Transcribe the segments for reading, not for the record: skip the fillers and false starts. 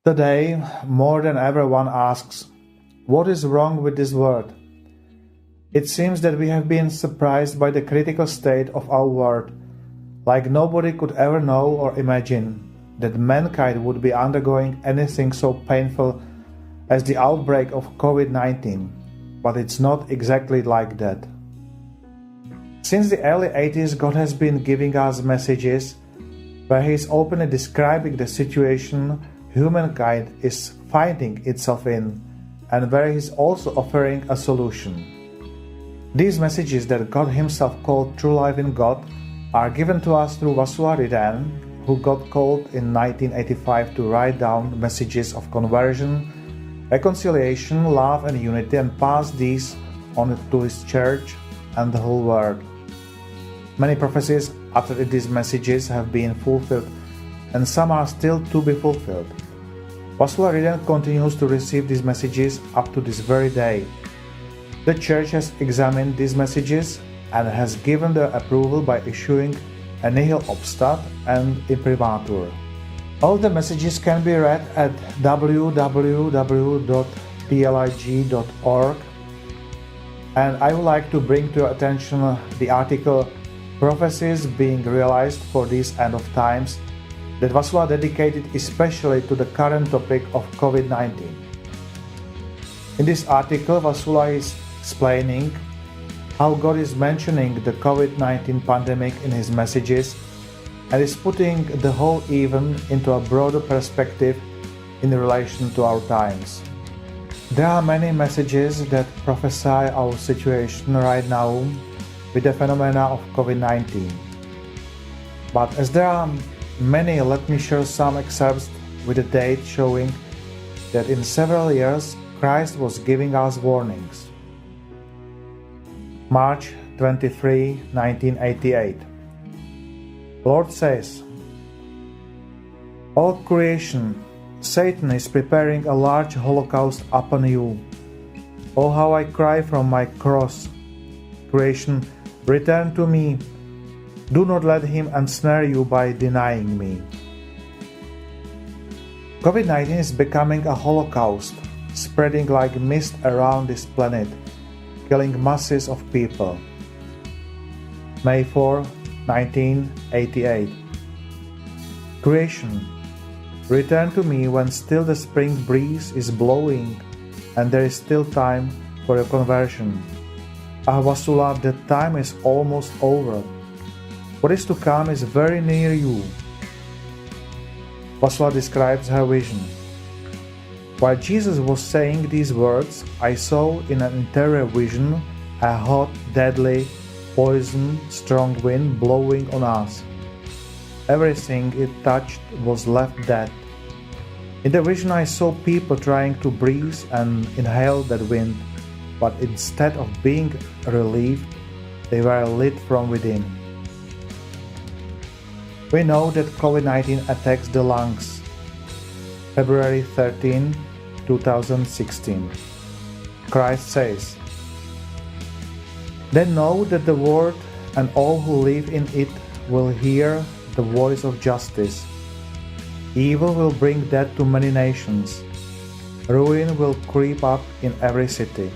Today, more than ever, one asks, what is wrong with this world? It seems that we have been surprised by the critical state of our world, like nobody could ever know or imagine that mankind would be undergoing anything so painful as the outbreak of COVID-19, but it's not exactly like that. Since the early 80s, God has been giving us messages where He is openly describing the situation humankind is finding itself in, and where He is also offering a solution. These messages that God Himself called True Life in God are given to us through Vasula Ridan, who got called in 1985 to write down messages of conversion, reconciliation, love and unity, and pass these on to his church and the whole world. Many prophecies after these messages have been fulfilled, and some are still to be fulfilled. Vasula Ridan continues to receive these messages up to this very day. The Church has examined these messages and has given the approval by issuing a nihil obstat and imprimatur. All the messages can be read at www.plig.org, and I would like to bring to your attention the article Prophecies being realized for these end of times that Vasula dedicated especially to the current topic of COVID-19. In this article, Vasula is explaining how God is mentioning the COVID-19 pandemic in his messages and is putting the whole event into a broader perspective in relation to our times. There are many messages that prophesy our situation right now with the phenomena of COVID-19. But as there are many, let me share some excerpts with a date showing that in several years Christ was giving us warnings. March 23, 1988. Lord says, "All creation, Satan is preparing a large holocaust upon you. Oh, how I cry from my cross. Creation, return to me. Do not let him ensnare you by denying me." COVID-19 is becoming a holocaust, spreading like mist around this planet, killing masses of people. May 4, 1988. Creation, return to me when still the spring breeze is blowing and there is still time for your conversion. Ah, Vasula, the time is almost over. What is to come is very near you. Vasula describes her vision. While Jesus was saying these words, I saw in an interior vision a hot, deadly, poison, strong wind blowing on us. Everything it touched was left dead. In the vision I saw people trying to breathe and inhale that wind, but instead of being relieved, they were lit from within. We know that COVID-19 attacks the lungs. February 13, 2016. Christ says, "Then know that the world and all who live in it will hear the voice of justice. Evil will bring death to many nations. Ruin will creep up in every city.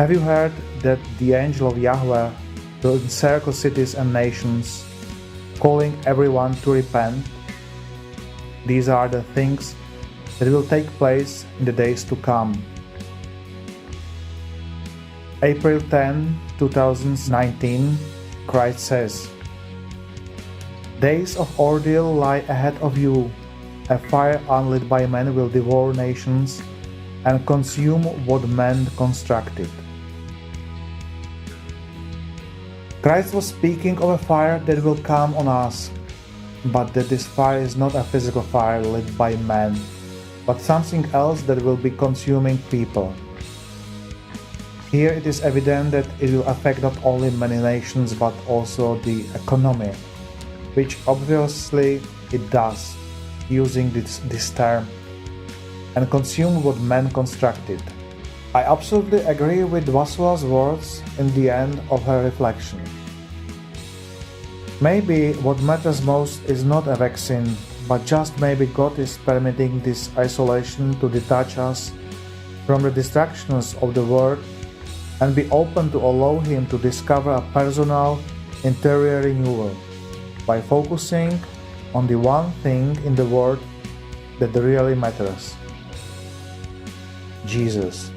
Have you heard that the angel of Yahweh will encircle cities and nations, calling everyone to repent? These are the things that will take place in the days to come." April 10, 2019, Christ says, "Days of ordeal lie ahead of you. A fire unlit by men will devour nations and consume what men constructed." Christ was speaking of a fire that will come on us, but that this fire is not a physical fire lit by man, but something else that will be consuming people. Here it is evident that it will affect not only many nations but also the economy, which obviously it does, using this term, and consume what man constructed. I absolutely agree with Vasula's words in the end of her reflection. Maybe what matters most is not a vaccine, but just maybe God is permitting this isolation to detach us from the distractions of the world and be open to allow Him to discover a personal interior renewal by focusing on the one thing in the world that really matters: Jesus.